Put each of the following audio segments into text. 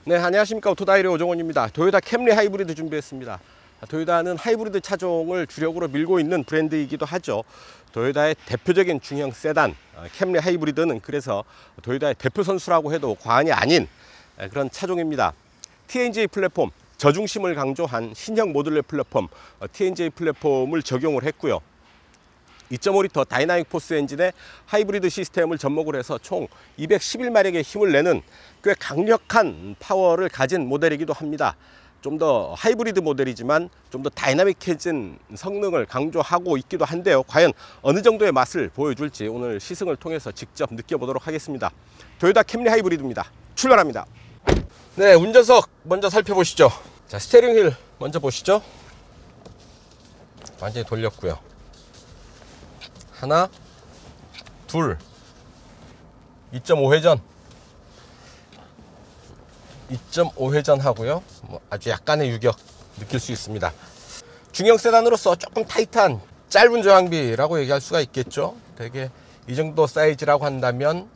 네, 안녕하십니까. 오토다이리 오종원입니다. 토요타 캠리 하이브리드 준비했습니다. 토요타는 하이브리드 차종을 주력으로 밀고 있는 브랜드이기도 하죠. 토요타의 대표적인 중형 세단 캠리 하이브리드는 그래서 토요타의 대표 선수라고 해도 과언이 아닌 그런 차종입니다. TNGA 플랫폼, 저중심을 강조한 신형 모듈러 플랫폼 TNGA 플랫폼을 적용을 했고요. 2.5L 다이나믹 포스 엔진의 하이브리드 시스템을 접목을 해서 총 211마력의 힘을 내는 꽤 강력한 파워를 가진 모델이기도 합니다. 좀 더 하이브리드 모델이지만 좀 더 다이나믹해진 성능을 강조하고 있기도 한데요. 과연 어느 정도의 맛을 보여줄지 오늘 시승을 통해서 직접 느껴보도록 하겠습니다. 토요타 캠리 하이브리드입니다. 출발합니다. 네, 운전석 먼저 살펴보시죠. 자, 스티어링 휠 먼저 보시죠. 완전히 돌렸고요. 하나, 둘, 2.5회전 2.5회전 하고요. 아주 약간의 유격 느낄 수 있습니다. 중형 세단으로서 조금 타이트한 짧은 조향비라고 얘기할 수가 있겠죠. 되게 이 정도 사이즈라고 한다면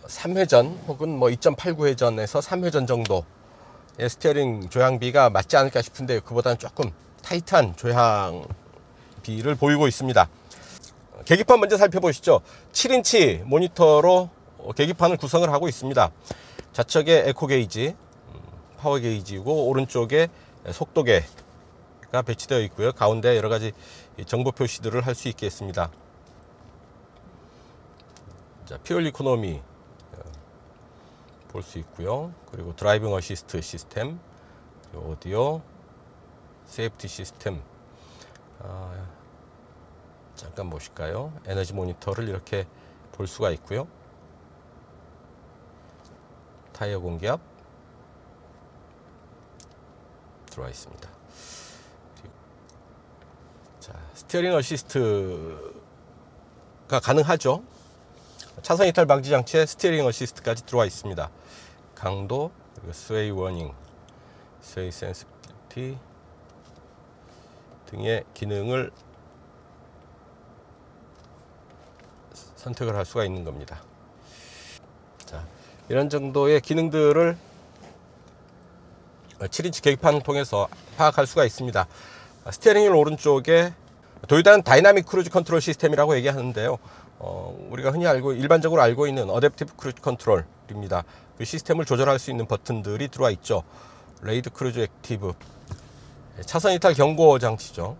3회전 혹은 뭐 2.89회전에서 3회전 정도의 스티어링 조향비가 맞지 않을까 싶은데 그보다는 조금 타이트한 조향비를 보이고 있습니다. 계기판 먼저 살펴보시죠. 7인치 모니터로 계기판을 구성을 하고 있습니다. 좌측에 에코 게이지, 파워 게이지이고 오른쪽에 속도계가 배치되어 있고요. 가운데 여러 가지 정보 표시들을 할 수 있겠습니다. 자, 퓨얼 이코노미 볼 수 있고요. 그리고 드라이빙 어시스트 시스템, 오디오, 세이프티 시스템. 잠깐 보실까요? 에너지 모니터를 이렇게 볼 수가 있고요. 타이어 공기압 들어와 있습니다. 자, 스티어링 어시스트가 가능하죠. 차선 이탈 방지 장치에 스티어링 어시스트까지 들어와 있습니다. 강도, 그리고 스웨이 워닝, 스웨이 센시티비티 등의 기능을 선택을 할 수가 있는 겁니다. 자, 이런 정도의 기능들을 7인치 계기판을 통해서 파악할 수가 있습니다. 스티어링 휠 오른쪽에 토요타는 다이나믹 크루즈 컨트롤 시스템이라고 얘기하는데요. 우리가 흔히 일반적으로 알고 있는 어댑티브 크루즈 컨트롤입니다. 그 시스템을 조절할 수 있는 버튼들이 들어와 있죠. 레이드 크루즈 액티브, 차선 이탈 경고 장치죠.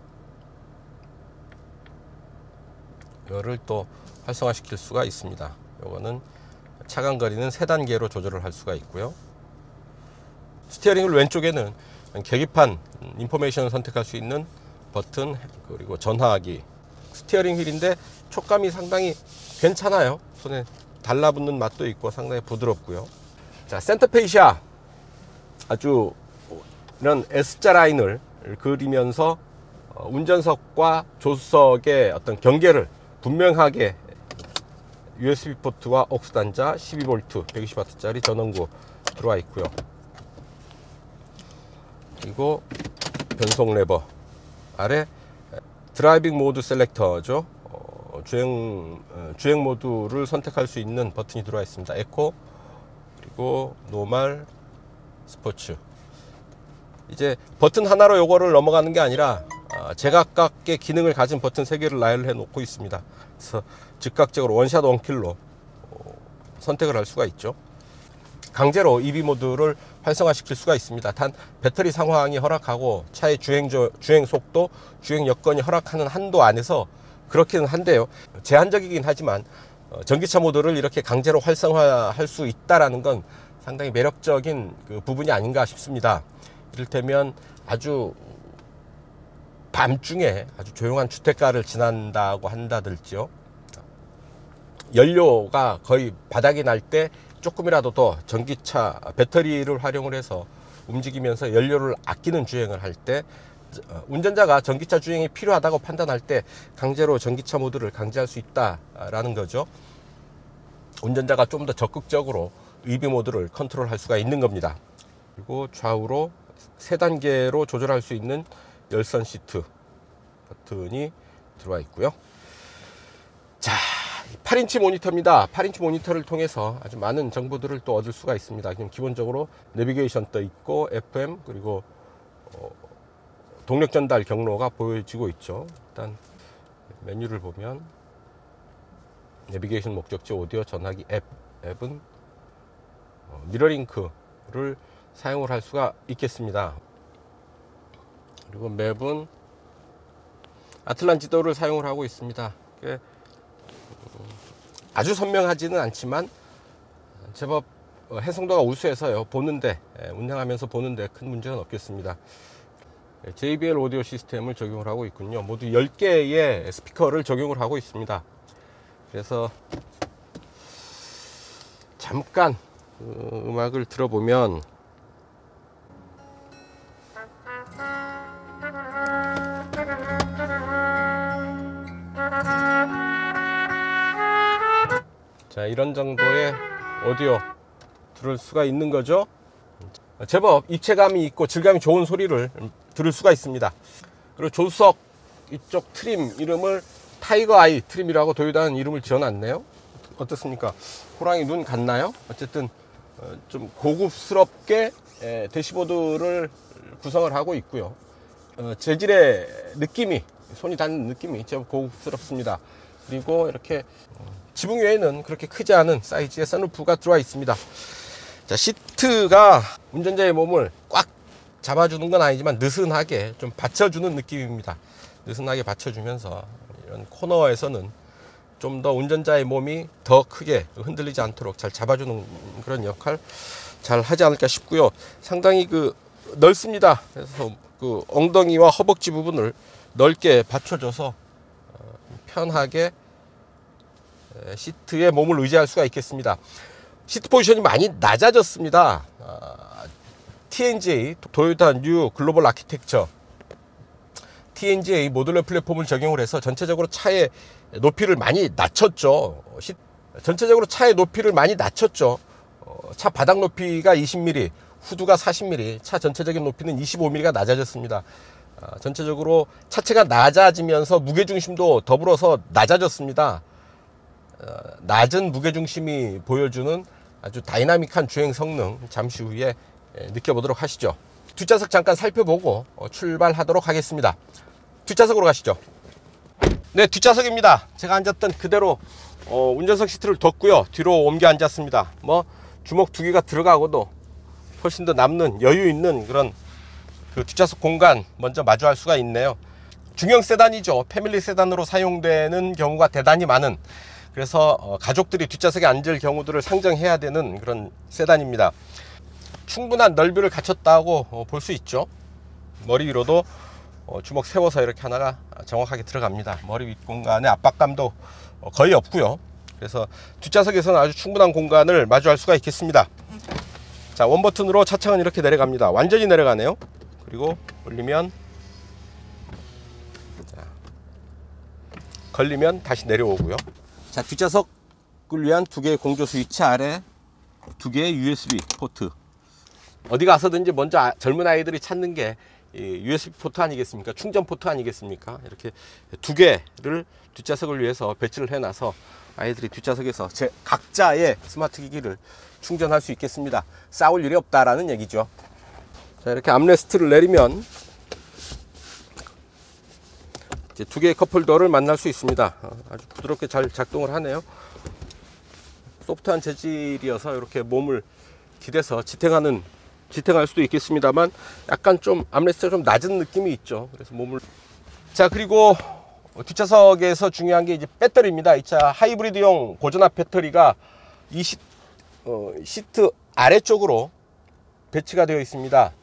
이거를 또 활성화시킬 수가 있습니다. 요거는 차간거리는 3단계로 조절을 할 수가 있고요. 스티어링 휠 왼쪽에는 계기판 인포메이션을 선택할 수 있는 버튼, 그리고 전화기. 스티어링 휠인데 촉감이 상당히 괜찮아요. 손에 달라붙는 맛도 있고 상당히 부드럽고요. 자, 센터페이시아, 아주 이런 S자 라인을 그리면서 운전석과 조수석의 어떤 경계를 분명하게 USB 포트와 aux 단자 12V 120W짜리 전원구 들어와 있고요. 그리고 변속 레버 아래 드라이빙 모드 셀렉터죠. 주행 모드를 선택할 수 있는 버튼이 들어와 있습니다. 에코, 그리고 노멀, 스포츠. 이제 버튼 하나로 요거를 넘어가는 게 아니라 제각각의 기능을 가진 버튼 3개를 나열해 놓고 있습니다. 그래서 즉각적으로 원샷 원킬로 선택을 할 수가 있죠. 강제로 EV 모드를 활성화시킬 수가 있습니다. 단 배터리 상황이 허락하고 차의 주행 속도, 주행 여건이 허락하는 한도 안에서 그렇기는 한데요. 제한적이긴 하지만 전기차 모드를 이렇게 강제로 활성화할 수 있다는 건 상당히 매력적인 그 부분이 아닌가 싶습니다. 이를테면 아주 밤중에 아주 조용한 주택가를 지난다고 한다들지요. 연료가 거의 바닥이 날 때 조금이라도 더 전기차 배터리를 활용을 해서 움직이면서 연료를 아끼는 주행을 할 때 운전자가 전기차 주행이 필요하다고 판단할 때 강제로 전기차 모드를 강제할 수 있다라는 거죠. 운전자가 좀 더 적극적으로 EV 모드를 컨트롤할 수가 있는 겁니다. 그리고 좌우로 3단계로 조절할 수 있는 열선 시트 버튼이 들어와 있고요. 자, 8인치 모니터입니다. 8인치 모니터를 통해서 아주 많은 정보들을 또 얻을 수가 있습니다. 그냥 기본적으로 내비게이션 떠 있고 FM 그리고 동력 전달 경로가 보여지고 있죠. 일단 메뉴를 보면 내비게이션 목적지 오디오 전화기 앱은 미러링크를 사용을 할 수가 있겠습니다. 그리고 맵은 아틀란 지도를 사용을 하고 있습니다. 아주 선명하지는 않지만 제법 해상도가 우수해서요. 운행하면서 보는데 큰 문제는 없겠습니다. JBL 오디오 시스템을 적용을 하고 있군요. 모두 10개의 스피커를 적용을 하고 있습니다. 그래서 잠깐 음악을 들어보면 자, 이런 정도의 오디오 들을 수가 있는 거죠. 제법 입체감이 있고 질감이 좋은 소리를 들을 수가 있습니다. 그리고 조수석 이쪽 트림 이름을 타이거 아이 트림이라고 도요타는 이름을 지어놨네요. 어떻습니까? 호랑이 눈 같나요? 어쨌든 좀 고급스럽게 대시보드를 구성을 하고 있고요. 재질의 느낌이, 손이 닿는 느낌이 제법 고급스럽습니다. 그리고 이렇게 지붕 위에는 그렇게 크지 않은 사이즈의 선루프가 들어와 있습니다. 자, 시트가 운전자의 몸을 꽉 잡아주는 건 아니지만 느슨하게 좀 받쳐주는 느낌입니다. 느슨하게 받쳐주면서 이런 코너에서는 좀 더 운전자의 몸이 더 크게 흔들리지 않도록 잘 잡아주는 그런 역할 잘 하지 않을까 싶고요. 상당히 넓습니다. 그래서 엉덩이와 허벅지 부분을 넓게 받쳐줘서 편하게 시트에 몸을 의지할 수가 있겠습니다. 시트 포지션이 많이 낮아졌습니다. TNGA 도요타 뉴 글로벌 아키텍처 TNGA 모듈러 플랫폼을 적용을 해서 전체적으로 차의 높이를 많이 낮췄죠. 전체적으로 차의 높이를 많이 낮췄죠. 차 바닥 높이가 20mm, 후두가 40mm, 차 전체적인 높이는 25mm가 낮아졌습니다. 전체적으로 차체가 낮아지면서 무게중심도 더불어서 낮아졌습니다. 낮은 무게중심이 보여주는 아주 다이나믹한 주행 성능 잠시 후에 느껴보도록 하시죠. 뒷좌석 잠깐 살펴보고 출발하도록 하겠습니다. 뒷좌석으로 가시죠. 네, 뒷좌석입니다. 제가 앉았던 그대로 운전석 시트를 뒀고요. 뒤로 옮겨 앉았습니다. 주먹 2개가 들어가고도 훨씬 더 남는 여유 있는 그런 뒷좌석 공간 먼저 마주할 수가 있네요. 중형 세단이죠. 패밀리 세단으로 사용되는 경우가 대단히 많은, 그래서 가족들이 뒷좌석에 앉을 경우들을 상정해야 되는 그런 세단입니다. 충분한 넓이를 갖췄다고 볼 수 있죠. 머리 위로도 주먹 세워서 이렇게 하나가 정확하게 들어갑니다. 머리 윗 공간에 압박감도 거의 없고요. 그래서 뒷좌석에서는 아주 충분한 공간을 마주할 수가 있겠습니다. 자, 원버튼으로 차창은 이렇게 내려갑니다. 완전히 내려가네요. 그리고 올리면, 걸리면 다시 내려오고요. 자, 뒷좌석을 위한 2개의 공조 스위치 아래 2개의 USB 포트. 어디 가서든지 먼저 젊은 아이들이 찾는 게 USB 포트 아니겠습니까? 충전 포트 아니겠습니까? 이렇게 2개를 뒷좌석을 위해서 배치를 해놔서 아이들이 뒷좌석에서 각자의 스마트 기기를 충전할 수 있겠습니다. 싸울 일이 없다라는 얘기죠. 자, 이렇게 암레스트를 내리면 이제 2개의 컵홀더를 만날 수 있습니다. 아주 부드럽게 잘 작동을 하네요. 소프트한 재질이어서 이렇게 몸을 기대서 지탱할 수도 있겠습니다만 약간 좀 암레스트가 좀 낮은 느낌이 있죠. 그래서 몸을, 자, 그리고 뒷좌석에서 중요한 게 이제 배터리입니다. 이 차 하이브리드용 고전압 배터리가 이 시트 아래쪽으로 배치가 되어 있습니다.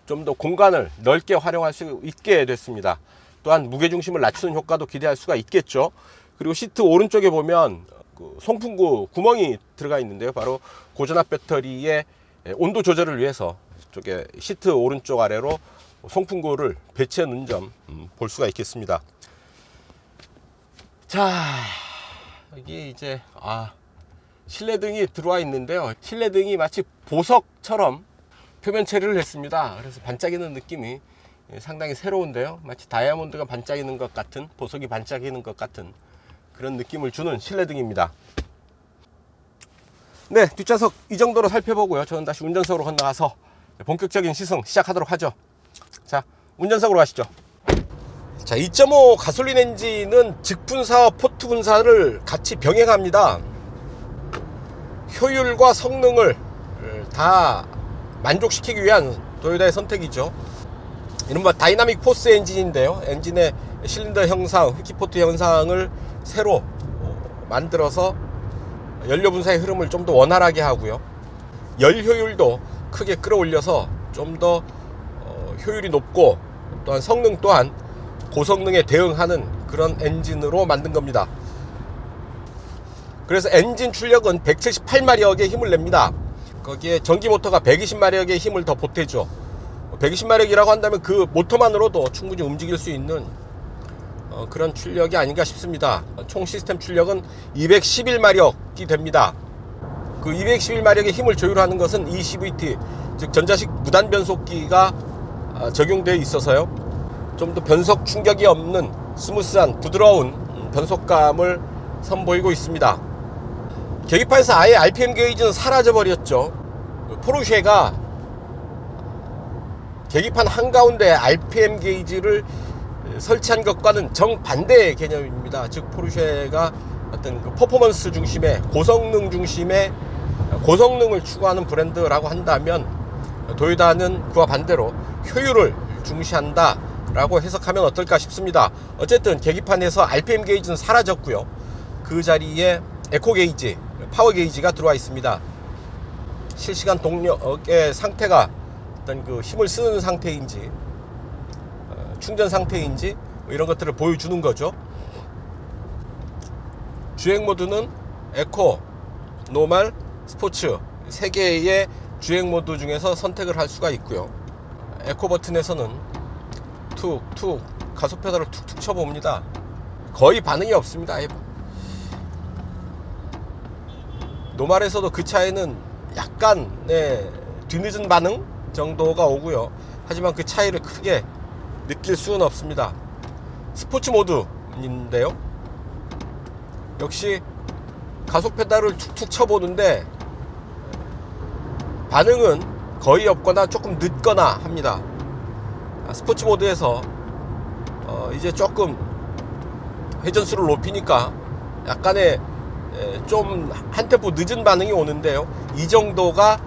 좀 더 공간을 넓게 활용할 수 있게 됐습니다. 또한 무게중심을 낮추는 효과도 기대할 수가 있겠죠. 그리고 시트 오른쪽에 보면 송풍구 구멍이 들어가 있는데요. 바로 고전압 배터리의 온도 조절을 위해서 이쪽에 시트 오른쪽 아래로 송풍구를 배치해 놓은 점 볼 수가 있겠습니다. 자, 여기 이제 실내등이 들어와 있는데요. 실내등이 마치 보석처럼 표면 처리를 했습니다. 그래서 반짝이는 느낌이 상당히 새로운데요. 마치 다이아몬드가 반짝이는 것 같은, 보석이 반짝이는 것 같은 그런 느낌을 주는 실내등입니다. 네, 뒷좌석 이 정도로 살펴보고요. 저는 다시 운전석으로 건너가서 본격적인 시승 시작하도록 하죠. 자, 운전석으로 가시죠. 자, 2.5 가솔린 엔진은 직분사와 포트 분사를 같이 병행합니다. 효율과 성능을 다 만족시키기 위한 도요타의 선택이죠. 이른바 다이나믹 포스 엔진인데요, 엔진의 실린더 형상, 흡기포트 형상을 새로 만들어서 연료 분사의 흐름을 좀 더 원활하게 하고요, 열 효율도 크게 끌어올려서 좀 더 효율이 높고, 또한 성능 또한 고성능에 대응하는 그런 엔진으로 만든 겁니다. 그래서 엔진 출력은 178마력의 힘을 냅니다. 거기에 전기 모터가 120마력의 힘을 더 보태죠. 120마력이라고 한다면 그 모터만으로도 충분히 움직일 수 있는 그런 출력이 아닌가 싶습니다. 총 시스템 출력은 211마력이 됩니다. 그 211마력의 힘을 조율하는 것은 ECVT, 즉 전자식 무단 변속기가 적용되어 있어서요, 좀 더 변속 충격이 없는 스무스한 부드러운 변속감을 선보이고 있습니다. 계기판에서 아예 RPM 게이지는 사라져 버렸죠. 포르쉐가 계기판 한가운데 RPM 게이지를 설치한 것과는 정반대의 개념입니다. 즉 포르쉐가 어떤 그 퍼포먼스 중심의, 고성능 중심의, 고성능을 추구하는 브랜드라고 한다면, 도요타는 그와 반대로 효율을 중시한다 라고 해석하면 어떨까 싶습니다. 어쨌든 계기판에서 RPM 게이지는 사라졌고요, 그 자리에 에코 게이지, 파워 게이지가 들어와 있습니다. 실시간 동력의 상태가 어떤 그 힘을 쓰는 상태인지 충전 상태인지 뭐 이런 것들을 보여주는 거죠. 주행 모드는 에코, 노멀, 스포츠 3개의 주행 모드 중에서 선택을 할 수가 있고요. 에코 버튼에서는 툭툭 가속 페달을 툭툭 쳐봅니다. 거의 반응이 없습니다. 노멀에서도 그 차이는 약간 뒤늦은 반응 정도가 오고요, 하지만 그 차이를 크게 느낄 수는 없습니다. 스포츠 모드인데요, 역시 가속 페달을 툭툭 쳐보는데 반응은 거의 없거나 조금 늦거나 합니다. 스포츠 모드에서 이제 조금 회전수를 높이니까 약간의 좀 한 템포 늦은 반응이 오는데요, 이 정도가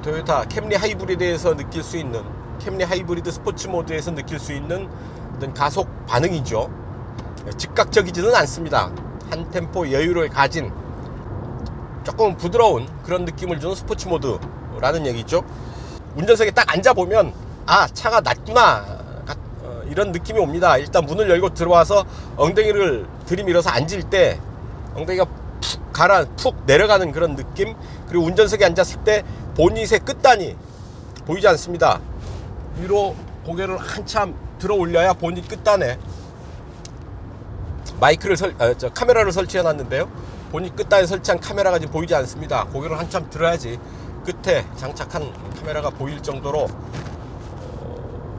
도요타 캠리 하이브리드에서 느낄 수 있는, 캠리 하이브리드 스포츠 모드에서 느낄 수 있는 어떤 가속 반응이죠. 즉각적이지는 않습니다. 한 템포 여유를 가진 조금 부드러운 그런 느낌을 주는 스포츠 모드라는 얘기죠. 운전석에 딱 앉아보면 아, 차가 낮구나, 이런 느낌이 옵니다. 일단 문을 열고 들어와서 엉덩이를 들이밀어서 앉을 때 엉덩이가 푹 내려가는 그런 느낌, 그리고 운전석에 앉았을 때 보닛의 끝단이 보이지 않습니다. 위로 고개를 한참 들어 올려야 보닛 끝단에 카메라를 설치해 놨는데요, 보닛 끝단에 설치한 카메라가 지금 보이지 않습니다. 고개를 한참 들어야지 끝에 장착한 카메라가 보일 정도로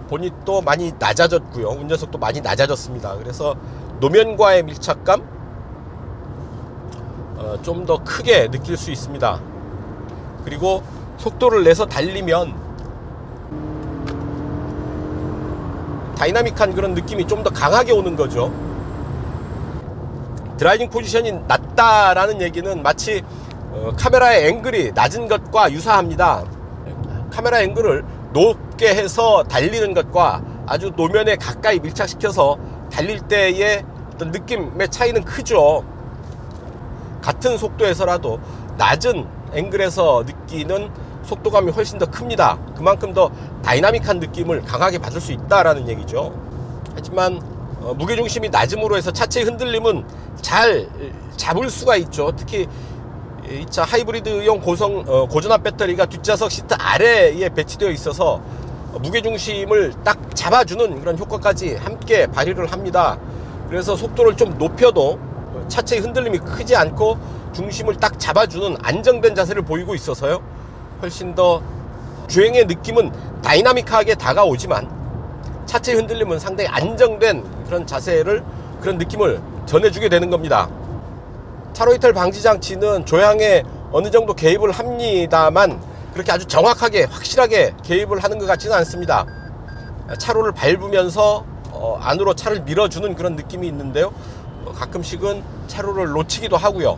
보닛도 많이 낮아졌고요, 운전석도 많이 낮아졌습니다. 그래서 노면과의 밀착감 좀 더 크게 느낄 수 있습니다. 그리고 속도를 내서 달리면 다이나믹한 그런 느낌이 좀 더 강하게 오는 거죠. 드라이빙 포지션이 낮다라는 얘기는 마치 카메라의 앵글이 낮은 것과 유사합니다. 카메라 앵글을 높게 해서 달리는 것과 아주 노면에 가까이 밀착시켜서 달릴 때의 어떤 느낌의 차이는 크죠. 같은 속도에서라도 낮은 앵글에서 느끼는 속도감이 훨씬 더 큽니다. 그만큼 더 다이나믹한 느낌을 강하게 받을 수 있다라는 얘기죠. 하지만 무게중심이 낮음으로 해서 차체의 흔들림은 잘 잡을 수가 있죠. 특히 이 차 하이브리드용 고전압 배터리가 뒷좌석 시트 아래에 배치되어 있어서 무게중심을 딱 잡아주는 그런 효과까지 함께 발휘를 합니다. 그래서 속도를 좀 높여도 차체의 흔들림이 크지 않고 중심을 딱 잡아주는 안정된 자세를 보이고 있어서요, 훨씬 더 주행의 느낌은 다이나믹하게 다가오지만 차체의 흔들림은 상당히 안정된 그런 자세를, 그런 느낌을 전해주게 되는 겁니다. 차로 이탈 방지 장치는 조향에 어느 정도 개입을 합니다만 그렇게 아주 정확하게 확실하게 개입을 하는 것 같지는 않습니다. 차로를 밟으면서 안으로 차를 밀어주는 그런 느낌이 있는데요, 가끔씩은 차로를 놓치기도 하고요.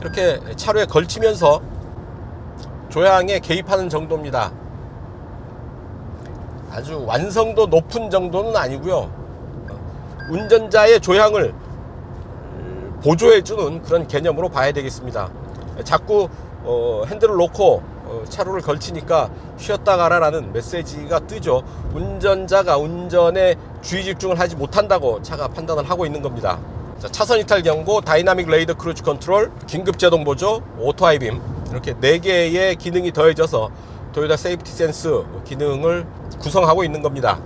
이렇게 차로에 걸치면서 조향에 개입하는 정도입니다. 아주 완성도 높은 정도는 아니고요, 운전자의 조향을 보조해주는 그런 개념으로 봐야 되겠습니다. 자꾸 핸들을 놓고 차로를 걸치니까 쉬었다 가라 라는 메시지가 뜨죠. 운전자가 운전에 주의 집중을 하지 못한다고 차가 판단을 하고 있는 겁니다. 자, 차선 이탈 경고, 다이나믹 레이더 크루즈 컨트롤, 긴급 제동 보조, 오토 하이빔, 이렇게 4개의 기능이 더해져서 토요타 세이프티 센스 기능을 구성하고 있는 겁니다.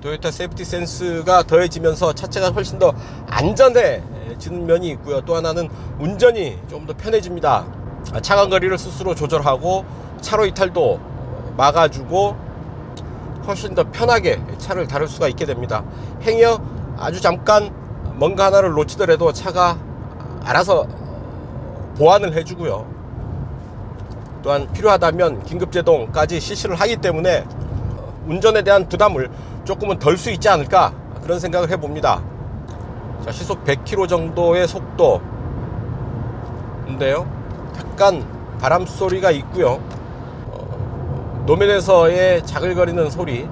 토요타 세이프티 센스가 더해지면서 차체가 훨씬 더 안전해지는 면이 있고요. 또 하나는 운전이 좀 더 편해집니다. 차간 거리를 스스로 조절하고 차로 이탈도 막아주고 훨씬 더 편하게 차를 다룰 수가 있게 됩니다. 행여 아주 잠깐 뭔가 하나를 놓치더라도 차가 알아서 보완을 해주고요. 또한 필요하다면 긴급제동까지 실시를 하기 때문에 운전에 대한 부담을 조금은 덜 수 있지 않을까, 그런 생각을 해봅니다. 자, 시속 100km 정도의 속도인데요, 약간 바람 소리가 있고요, 노면에서의 자글거리는 소리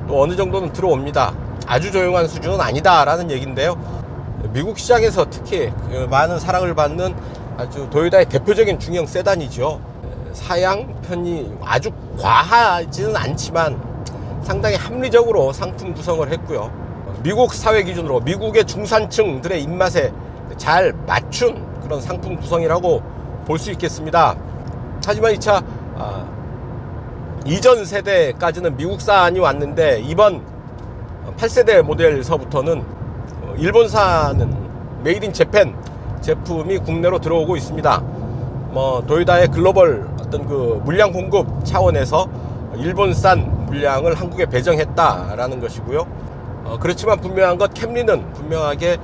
또 어느 정도는 들어옵니다. 아주 조용한 수준은 아니다 라는 얘기인데요, 미국 시장에서 특히 많은 사랑을 받는 아주 토요타의 대표적인 중형 세단이죠. 사양 편이 아주 과하지는 않지만 상당히 합리적으로 상품 구성을 했고요, 미국 사회 기준으로 미국의 중산층들의 입맛에 잘 맞춘 그런 상품 구성이라고 볼 수 있겠습니다. 하지만 이 차 이전 세대까지는 미국산이 왔는데 이번 8세대 모델서부터는 일본산은 메이드 인 재팬 제품이 국내로 들어오고 있습니다. 토요타의 글로벌 어떤 그 물량 공급 차원에서 일본산 물량을 한국에 배정했다라는 것이고요. 그렇지만 분명한 것, 캠리는 분명하게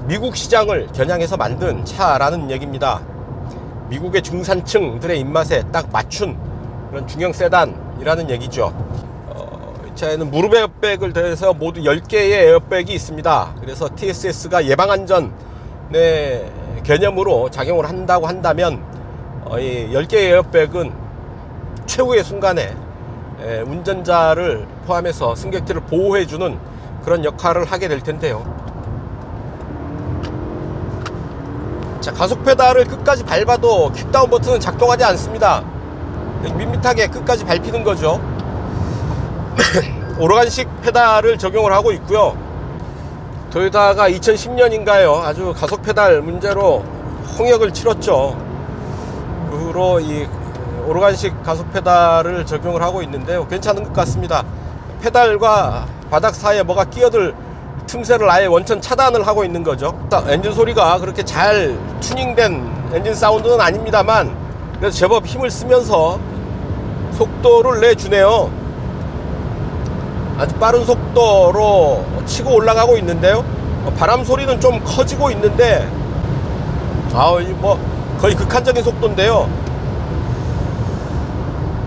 미국 시장을 겨냥해서 만든 차라는 얘기입니다. 미국의 중산층들의 입맛에 딱 맞춘 그런 중형 세단이라는 얘기죠. 이 차에는 무릎 에어백을 더해서 모두 10개의 에어백이 있습니다. 그래서 TSS가 예방안전의 개념으로 작용을 한다고 한다면 이 10개의 에어백은 최후의 순간에 운전자를 포함해서 승객들을 보호해주는 그런 역할을 하게 될 텐데요. 자, 가속 페달을 끝까지 밟아도 킥다운 버튼은 작동하지 않습니다. 밋밋하게 끝까지 밟히는 거죠. 오르간식 페달을 적용을 하고 있고요. 토요타가 2010년인가요? 아주 가속 페달 문제로 홍역을 치렀죠. 그 후로 이 오르간식 가속 페달을 적용을 하고 있는데요, 괜찮은 것 같습니다. 페달과 바닥 사이에 뭐가 끼어들 틈새를 아예 원천 차단을 하고 있는 거죠. 엔진 소리가 그렇게 잘 튜닝된 엔진 사운드는 아닙니다만 그래도 제법 힘을 쓰면서 속도를 내주네요. 아주 빠른 속도로 치고 올라가고 있는데요, 바람 소리는 좀 커지고 있는데 뭐 거의 극한적인 속도인데요,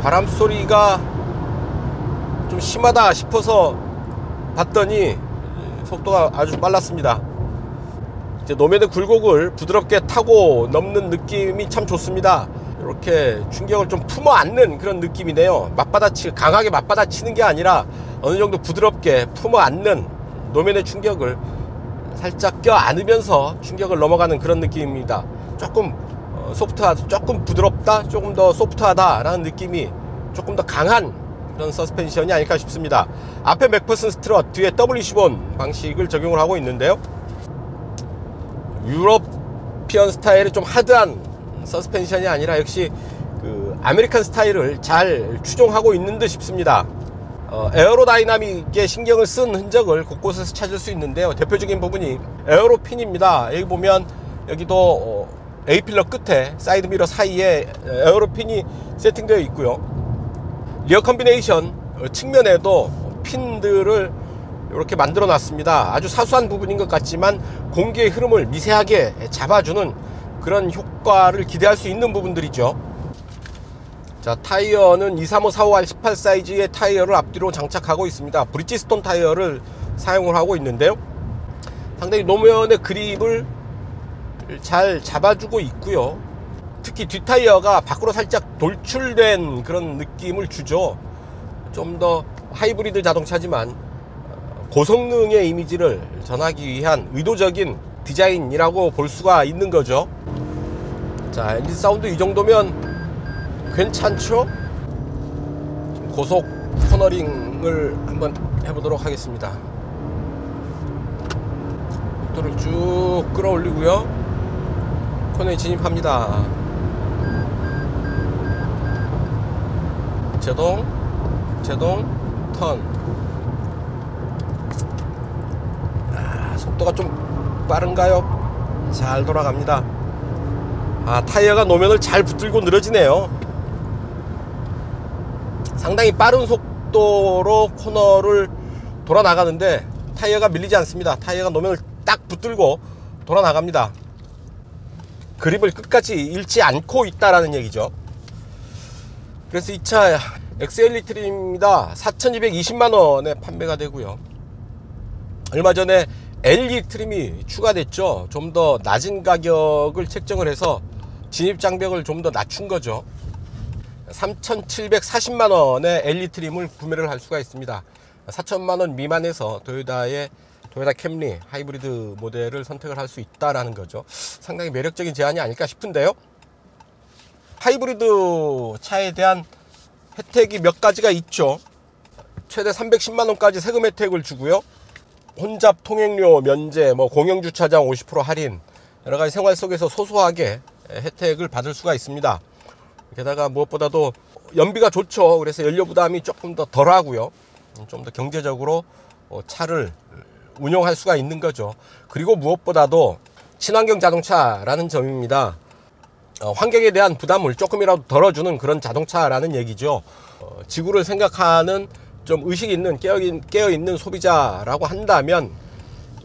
바람 소리가 좀 심하다 싶어서 봤더니 속도가 아주 빨랐습니다. 이제 노면의 굴곡을 부드럽게 타고 넘는 느낌이 참 좋습니다. 이렇게 충격을 좀 품어 안는 그런 느낌이네요. 강하게 맞받아치는 게 아니라 어느 정도 부드럽게 품어 안는 노면의 충격을 살짝 껴 안으면서 충격을 넘어가는 그런 느낌입니다. 조금 소프트하다, 조금 부드럽다, 조금 더 소프트하다 라는 느낌이 조금 더 강한 그런 서스펜션이 아닐까 싶습니다. 앞에 맥퍼슨 스트럿, 뒤에 W15 방식을 적용을 하고 있는데요, 유러피언 스타일의 좀 하드한 서스펜션이 아니라 역시 그 아메리칸 스타일을 잘 추종하고 있는 듯 싶습니다. 에어로다이나믹에 신경을 쓴 흔적을 곳곳에서 찾을 수 있는데요, 대표적인 부분이 에어로핀입니다. 여기 보면 여기도 A필러 끝에 사이드미러 사이에 에어로핀이 세팅되어 있고요, 리어 컨비네이션 측면에도 핀들을 이렇게 만들어 놨습니다. 아주 사소한 부분인 것 같지만 공기의 흐름을 미세하게 잡아주는 그런 효과를 기대할 수 있는 부분들이죠. 자, 타이어는 235R 18 사이즈의 타이어를 앞뒤로 장착하고 있습니다. 브리지스톤 타이어를 사용을 하고 있는데요, 상당히 노면의 그립을 잘 잡아주고 있고요. 특히 뒷타이어가 밖으로 살짝 돌출된 그런 느낌을 주죠. 좀 더 하이브리드 자동차지만 고성능의 이미지를 전하기 위한 의도적인 디자인이라고 볼 수가 있는 거죠. 자, 엔진 사운드 이 정도면 괜찮죠? 고속 코너링을 한번 해보도록 하겠습니다. 속도를 쭉 끌어올리고요, 코너에 진입합니다. 제동 턴. 속도가 좀 빠른가요? 잘 돌아갑니다. 타이어가 노면을 잘 붙들고 늘어지네요. 상당히 빠른 속도로 코너를 돌아 나가는데 타이어가 밀리지 않습니다. 타이어가 노면을 딱 붙들고 돌아 나갑니다. 그립을 끝까지 잃지 않고 있다라는 얘기죠. 그래서 이 차 XLE 트림입니다. 4,220만원에 판매가 되고요, 얼마 전에 LE 트림이 추가됐죠. 좀 더 낮은 가격을 책정을 해서 진입장벽을 좀 더 낮춘 거죠. 3,740만원에 LE 트림을 구매를 할 수가 있습니다. 4천만원 미만에서 도요타 캠리 하이브리드 모델을 선택을 할 수 있다라는 거죠. 상당히 매력적인 제안이 아닐까 싶은데요. 하이브리드 차에 대한 혜택이 몇 가지가 있죠. 최대 310만원까지 세금 혜택을 주고요, 혼잡 통행료 면제, 공영주차장 50% 할인, 여러가지 생활 속에서 소소하게 혜택을 받을 수가 있습니다. 게다가 무엇보다도 연비가 좋죠. 그래서 연료 부담이 조금 더 덜하고요, 좀 더 경제적으로 차를 운용할 수가 있는 거죠. 그리고 무엇보다도 친환경 자동차라는 점입니다. 환경에 대한 부담을 조금이라도 덜어주는 그런 자동차라는 얘기죠. 지구를 생각하는 좀 의식 있는 깨어있는 소비자라고 한다면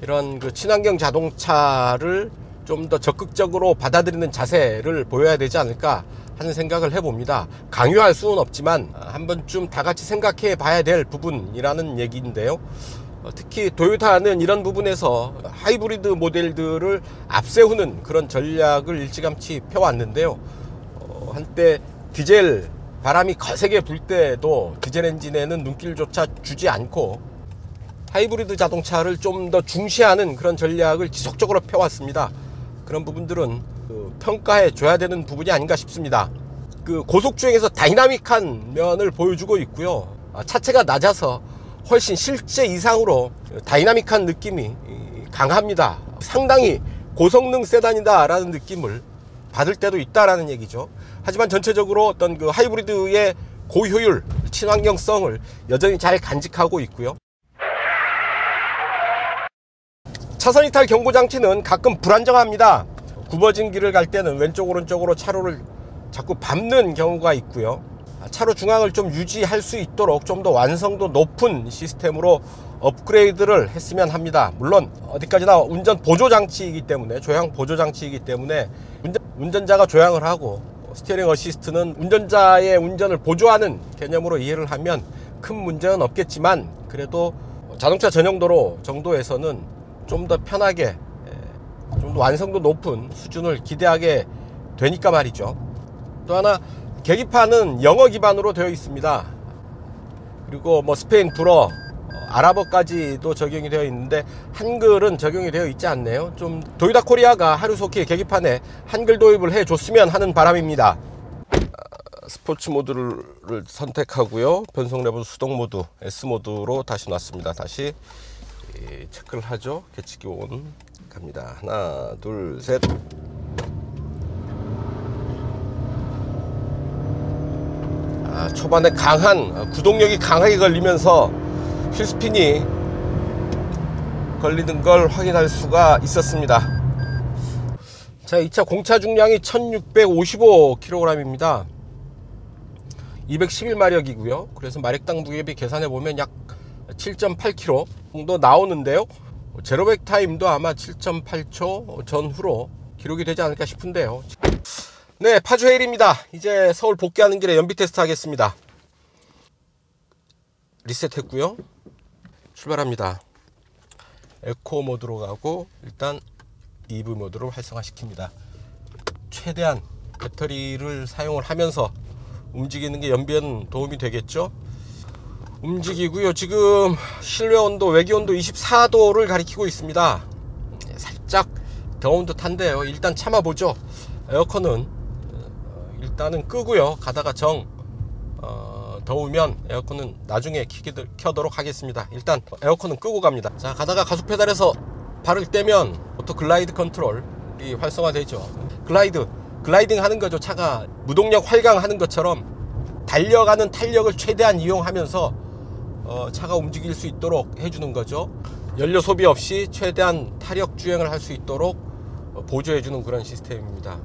이런 그 친환경 자동차를 좀 더 적극적으로 받아들이는 자세를 보여야 되지 않을까 하는 생각을 해봅니다. 강요할 수는 없지만 한 번쯤 다 같이 생각해 봐야 될 부분이라는 얘기인데요. 특히 도요타는 이런 부분에서 하이브리드 모델들을 앞세우는 그런 전략을 일찌감치 펴왔는데요, 한때 디젤 바람이 거세게 불 때도 디젤 엔진에는 눈길조차 주지 않고 하이브리드 자동차를 좀 더 중시하는 그런 전략을 지속적으로 펴왔습니다. 그런 부분들은 평가해 줘야 되는 부분이 아닌가 싶습니다. 고속주행에서 다이나믹한 면을 보여주고 있고요, 차체가 낮아서 훨씬 실제 이상으로 다이나믹한 느낌이 강합니다. 상당히 고성능 세단이다 라는 느낌을 받을 때도 있다라는 얘기죠. 하지만 전체적으로 어떤 그 하이브리드의 고효율, 친환경성을 여전히 잘 간직하고 있고요. 차선 이탈 경고 장치는 가끔 불안정합니다. 굽어진 길을 갈 때는 왼쪽 오른쪽으로 차로를 자꾸 밟는 경우가 있고요, 차로 중앙을 좀 유지할 수 있도록 좀 더 완성도 높은 시스템으로 업그레이드를 했으면 합니다. 물론 어디까지나 운전 보조장치이기 때문에, 조향 보조장치이기 때문에 운전자가 조향을 하고 스티어링 어시스트는 운전자의 운전을 보조하는 개념으로 이해를 하면 큰 문제는 없겠지만, 그래도 자동차 전용 도로 정도에서는 좀 더 편하게, 좀 더 완성도 높은 수준을 기대하게 되니까 말이죠. 또 하나, 계기판은 영어 기반으로 되어 있습니다. 그리고 스페인, 불어, 아랍어까지도 적용이 되어 있는데 한글은 적용이 되어 있지 않네요. 좀 도요타 코리아가 하루속히 계기판에 한글 도입을 해 줬으면 하는 바람입니다. 스포츠 모드를 선택하고요, 변속 레버 수동 모드 S 모드로 다시 놨습니다. 다시 체크를 하죠. 개치기 온 갑니다. 하나 둘 셋. 초반에 강한 구동력이 강하게 걸리면서 휠스핀이 걸리는 걸 확인할 수가 있었습니다. 자, 이 차 공차 중량이 1655kg입니다. 211마력이고요. 그래서 마력당 무게비 계산해 보면 약 7.8km 정도 나오는데요. 제로백 타임도 아마 7.8초 전후로 기록이 되지 않을까 싶은데요. 네, 파주헤일입니다. 이제 서울 복귀하는 길에 연비 테스트 하겠습니다. 리셋했고요. 출발합니다. 에코 모드로 가고 일단 EV 모드로 활성화시킵니다. 최대한 배터리를 사용을 하면서 움직이는 게 연비에는 도움이 되겠죠. 움직이고요. 지금 실내 온도, 외기 온도 24도를 가리키고 있습니다. 살짝 더운 듯한데요. 일단 참아보죠. 에어컨은 일단은 끄고요. 가다가 더우면 에어컨은 나중에 켜도록 하겠습니다. 일단 에어컨은 끄고 갑니다. 자, 가다가 가속 페달에서 발을 떼면 오토 글라이드 컨트롤이 활성화되죠. 글라이딩 하는 거죠. 차가 무동력 활강하는 것처럼 달려가는 탄력을 최대한 이용하면서 차가 움직일 수 있도록 해주는 거죠. 연료 소비 없이 최대한 타력 주행을 할 수 있도록 보조해주는 그런 시스템입니다.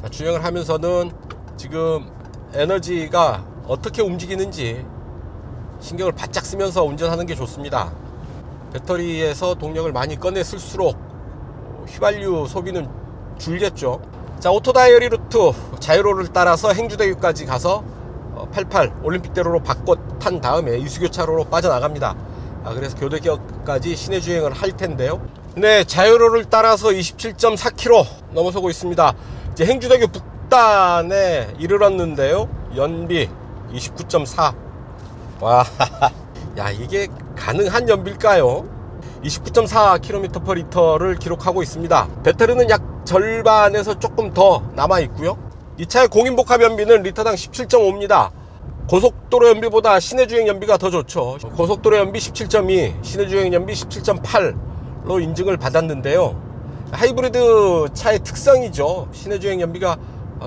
자, 주행을 하면서는 지금 에너지가 어떻게 움직이는지 신경을 바짝 쓰면서 운전하는 게 좋습니다. 배터리에서 동력을 많이 꺼내 쓸수록 휘발유 소비는 줄겠죠. 자, 오토 다이어리 루트 자유로를 따라서 행주대교까지 가서 88 올림픽대로로 바꿔 탄 다음에 이수교차로로 빠져나갑니다. 그래서 교대교까지 시내 주행을 할 텐데요. 네, 자유로를 따라서 27.4km 넘어서고 있습니다. 이제 행주대교 북단에 이르렀는데요. 연비 29.4. 와, 야, 이게 가능한 연비일까요? 29.4km/L를 기록하고 있습니다. 배터리는 약 절반에서 조금 더 남아 있고요. 이 차의 공인복합 연비는 리터당 17.5입니다. 고속도로 연비보다 시내주행 연비가 더 좋죠. 고속도로 연비 17.2, 시내주행 연비 17.8로 인증을 받았는데요. 하이브리드 차의 특성이죠. 시내주행 연비가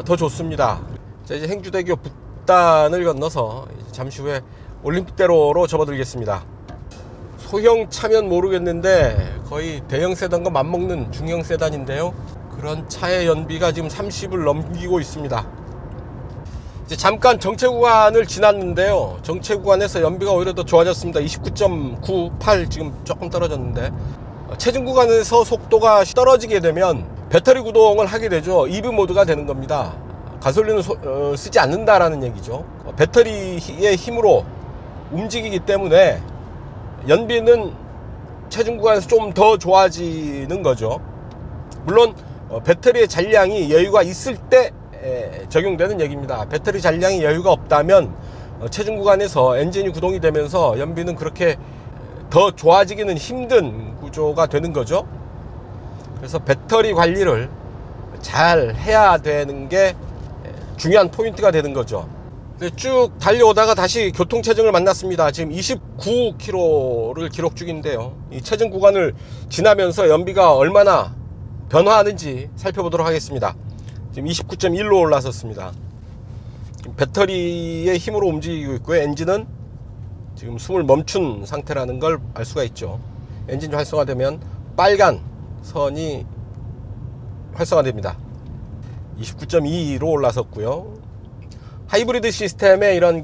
더 좋습니다. 자, 이제 행주대교 북단을 건너서 잠시 후에 올림픽대로로 접어들겠습니다. 소형 차면 모르겠는데 거의 대형 세단과 맞먹는 중형 세단인데요. 그런 차의 연비가 지금 30을 넘기고 있습니다. 이제 잠깐 정체 구간을 지났는데요. 정체 구간에서 연비가 오히려 더 좋아졌습니다. 29.98 지금 조금 떨어졌는데, 체증 구간에서 속도가 떨어지게 되면 배터리 구동을 하게 되죠. EV 모드가 되는 겁니다. 가솔린을 쓰지 않는다라는 얘기죠. 배터리의 힘으로 움직이기 때문에 연비는 체증 구간에서 좀 더 좋아지는 거죠. 물론 배터리의 잔량이 여유가 있을 때 적용되는 얘기입니다. 배터리 잔량이 여유가 없다면 체증 구간에서 엔진이 구동이 되면서 연비는 그렇게 더 좋아지기는 힘든 구조가 되는 거죠. 그래서 배터리 관리를 잘 해야 되는 게 중요한 포인트가 되는 거죠. 쭉 달려오다가 다시 교통체증을 만났습니다. 지금 29km를 기록 중인데요. 이 체증 구간을 지나면서 연비가 얼마나 변화하는지 살펴보도록 하겠습니다. 지금 29.1로 올라섰습니다. 배터리의 힘으로 움직이고 있고요. 엔진은 지금 숨을 멈춘 상태라는 걸 알 수가 있죠. 엔진이 활성화되면 빨간 선이 활성화됩니다. 29.2로 올라섰고요. 하이브리드 시스템의 이런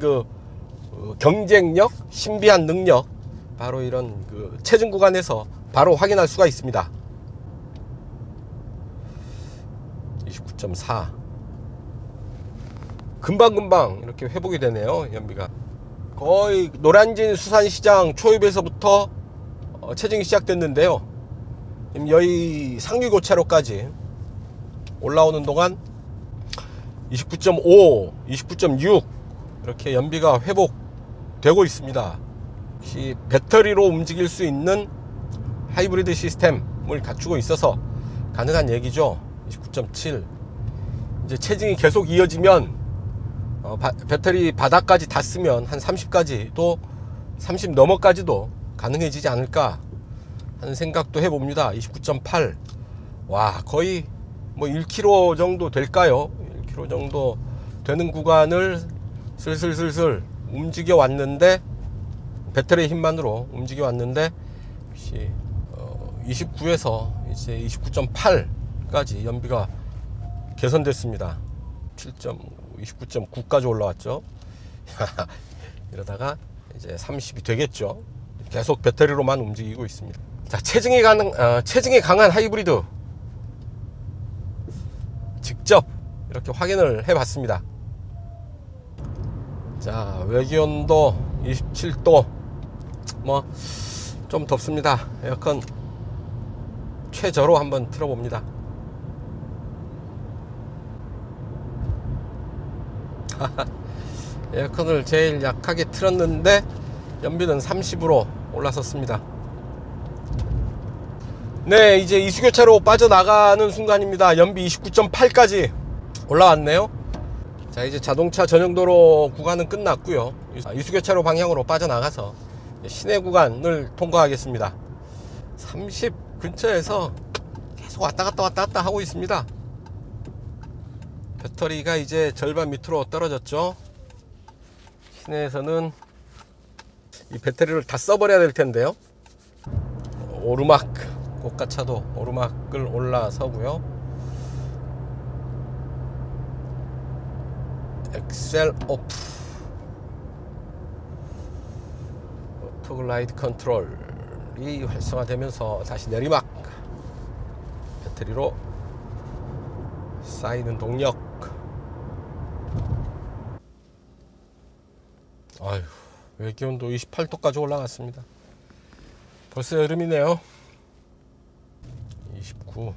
경쟁력, 신비한 능력, 바로 이런 체증 구간에서 바로 확인할 수가 있습니다. 29.4. 금방금방 이렇게 회복이 되네요. 연비가 거의 노량진 수산시장 초입에서부터 체증이 시작됐는데요. 여의 상류교차로까지 올라오는 동안 29.5, 29.6 이렇게 연비가 회복되고 있습니다. 역시 배터리로 움직일 수 있는 하이브리드 시스템을 갖추고 있어서 가능한 얘기죠. 29.7. 이제 체증이 계속 이어지면 배터리 바닥까지 닿으면 한 30까지도 30 넘어까지도 가능해지지 않을까 하는 생각도 해봅니다. 29.8. 와, 거의 뭐 1km 정도 될까요? 1km 정도 되는 구간을 슬슬 움직여 왔는데, 배터리 힘만으로 움직여 왔는데 29에서 이제 29.8까지 연비가 개선됐습니다. 29.9까지 올라왔죠. 이러다가 이제 30이 되겠죠. 계속 배터리로만 움직이고 있습니다. 자, 체증이 강한 하이브리드 직접 이렇게 확인을 해 봤습니다. 자, 외기온도 27도. 뭐 좀 덥습니다. 에어컨 최저로 한번 틀어 봅니다. 에어컨을 제일 약하게 틀었는데 연비는 30으로 올라섰습니다. 네, 이제 이수교차로 빠져나가는 순간입니다. 연비 29.8까지 올라왔네요. 자, 이제 자동차 전용도로 구간은 끝났고요. 이수교차로 방향으로 빠져나가서 시내 구간을 통과하겠습니다. 30 근처에서 계속 왔다 갔다 하고 있습니다. 배터리가 이제 절반 밑으로 떨어졌죠. 시내에서는 이 배터리를 다 써버려야 될 텐데요. 오르막, 고가차도 오르막을 올라서고요. 엑셀 오프, 오토글라이드 컨트롤이 활성화되면서 다시 내리막, 배터리로 쌓이는 동력. 아휴, 외기온도 28도까지 올라갔습니다. 벌써 여름이네요. 29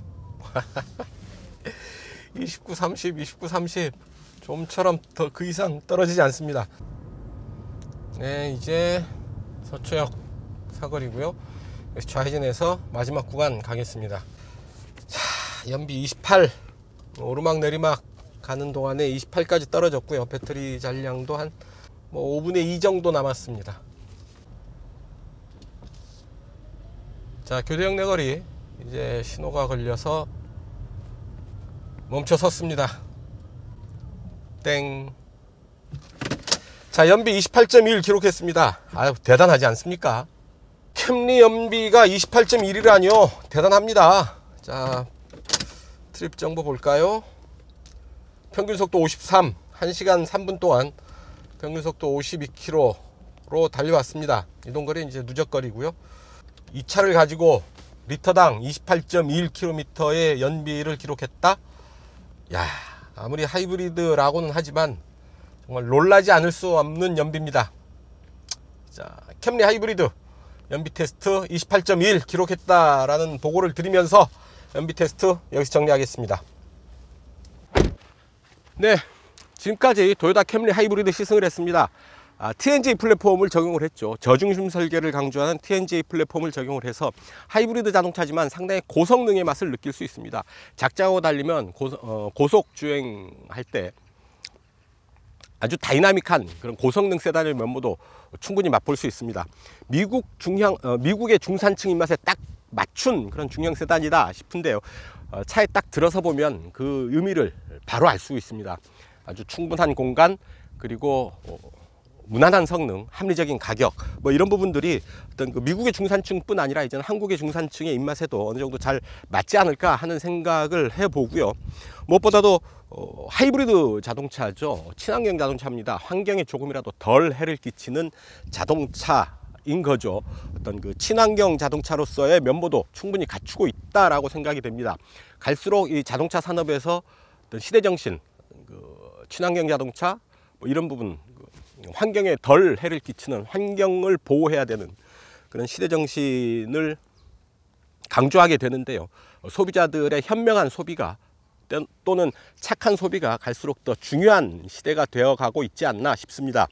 29, 30, 29, 30 좀처럼 더 그 이상 떨어지지 않습니다. 네, 이제 서초역 사거리고요. 좌회전해서 마지막 구간 가겠습니다. 자, 연비 28, 오르막 내리막 가는 동안에 28까지 떨어졌고요. 배터리 잔량도 한 5분의 2 정도 남았습니다. 자, 교대역 내거리 이제 신호가 걸려서 멈춰 섰습니다. 땡. 자, 연비 28.1 기록했습니다. 아유, 대단하지 않습니까? 캠리 연비가 28.1이라니요. 대단합니다. 자, 트립 정보 볼까요? 평균 속도 53, 1시간 3분 동안 평균 속도 52km로 달려왔습니다. 이동거리 이제 누적거리고요. 이 차를 가지고 리터당 28.1km의 연비를 기록했다. 야, 아무리 하이브리드라고는 하지만 정말 놀라지 않을 수 없는 연비입니다. 자, 캠리 하이브리드 연비 테스트 28.1 기록했다라는 보고를 드리면서 연비 테스트 여기서 정리하겠습니다. 네, 지금까지 도요타 캠리 하이브리드 시승을 했습니다. TNGA 플랫폼을 적용을 했죠. 저중심 설계를 강조하는 TNGA 플랫폼을 적용을 해서 하이브리드 자동차지만 상당히 고성능의 맛을 느낄 수 있습니다. 작자하고 달리면 고속 주행할 때 아주 다이나믹한 그런 고성능 세단의 면모도 충분히 맛볼 수 있습니다. 미국의 중산층 입맛에 딱 맞춘 그런 중형 세단이다 싶은데요. 차에 딱 들어서 보면 그 의미를 바로 알 수 있습니다. 아주 충분한 공간, 그리고 무난한 성능, 합리적인 가격, 이런 부분들이 어떤 그 미국의 중산층뿐 아니라 이제는 한국의 중산층의 입맛에도 어느 정도 잘 맞지 않을까 하는 생각을 해보고요. 무엇보다도 하이브리드 자동차죠. 친환경 자동차입니다. 환경에 조금이라도 덜 해를 끼치는 자동차인 거죠. 어떤 그 친환경 자동차로서의 면모도 충분히 갖추고 있다라고 생각이 됩니다. 갈수록 이 자동차 산업에서 어떤 시대정신, 친환경 자동차 이런 부분, 환경에 덜 해를 끼치는, 환경을 보호해야 되는 그런 시대정신을 강조하게 되는데요. 소비자들의 현명한 소비가 또는 착한 소비가 갈수록 더 중요한 시대가 되어가고 있지 않나 싶습니다.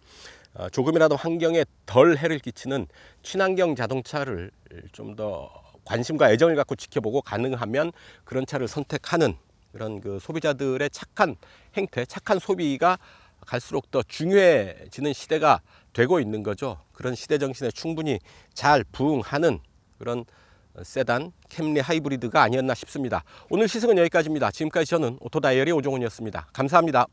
조금이라도 환경에 덜 해를 끼치는 친환경 자동차를 좀 더 관심과 애정을 갖고 지켜보고 가능하면 그런 차를 선택하는 그런 그 소비자들의 착한 행태, 착한 소비가 갈수록 더 중요해지는 시대가 되고 있는 거죠. 그런 시대 정신에 충분히 잘 부응하는 그런 세단 캠리 하이브리드가 아니었나 싶습니다. 오늘 시승은 여기까지입니다. 지금까지 저는 오토다이어리 오종훈이었습니다. 감사합니다.